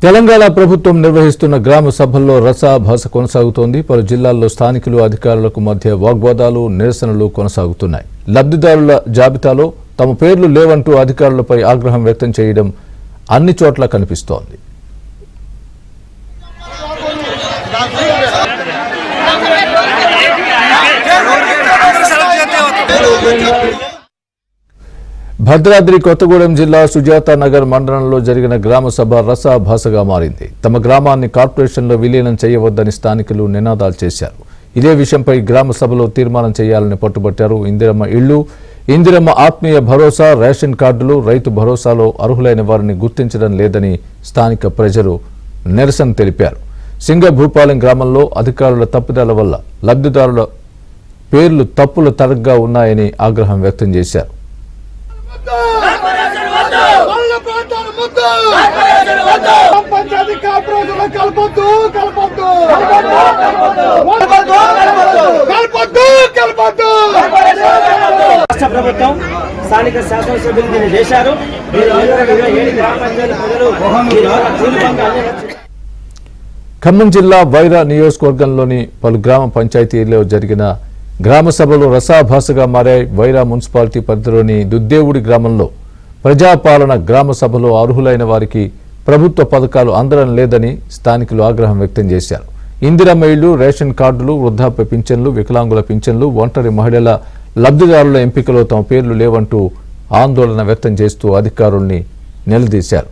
తెలంగాణ ప్రభుత్వం నిర్వహిస్తున్న గ్రామ సభల్లో రసాభాస కొనసాగుతోంది. పలు జిల్లాల్లో స్థానికులు అధికారులకు మధ్య వాగ్వాదాలు, నిరసనలు కొనసాగుతున్నాయి. లబ్ధిదారుల జాబితాలో తమ పేర్లు లేవంటూ అధికారులపై ఆగ్రహం వ్యక్తం చేయడం అన్ని చోట్ల కనిపిస్తోంది. భద్రాద్రి కొత్తగూడెం జిల్లా సుజాత నగర్ మండలంలో జరిగిన గ్రామ సభ రసాభాసగా మారింది. తమ గ్రామాన్ని కార్పొరేషన్లో విలీనం చేయవద్దని స్థానికులు నినాదాలు చేశారు. ఇదే విషయంపై గ్రామ సభలో తీర్మానం చేయాలని పట్టుబట్టారు. ఇందిరమ్మ ఇళ్లు, ఇందిరమ్మ ఆత్మీయ భరోసా, రేషన్ కార్డులు, రైతు భరోసాలో అర్హులైన వారిని గుర్తించడం లేదని స్థానిక ప్రజలు నిరసన తెలిపారు. సింగభూపాలెం గ్రామంలో అధికారుల తప్పిదాల వల్ల లబ్ధిదారుల పేర్లు తప్పుల తరగ్గా ఉన్నాయని ఆగ్రహం వ్యక్తం చేశారు. రాష్ట్ర ప్రభుత్వం స్థానిక శాసనసభ్యులు దీన్ని చేశారు. ఖమ్మం జిల్లా వైరా నియోజకవర్గంలోని పలు గ్రామ పంచాయతీల్లో జరిగిన గ్రామ సభలు రసాభాసగా మారాయి. వైరా మున్సిపాలిటీ పరిధిలోని దుద్దేవుడి గ్రామంలో ప్రజాపాలన గ్రామ సభలో అర్హులైన వారికి ప్రభుత్వ పథకాలు అందడం లేదని స్థానికులు ఆగ్రహం వ్యక్తం చేశారు. ఇందిరమ్మ ఇళ్లు, రేషన్ కార్డులు, వృద్ధాప్య పింఛన్లు, వికలాంగుల పింఛన్లు, ఒంటరి మహిళల లబ్ధిదారుల ఎంపికలో తమ పేర్లు లేవంటూ ఆందోళన వ్యక్తం చేస్తూ అధికారుల్ని నిలదీశారు.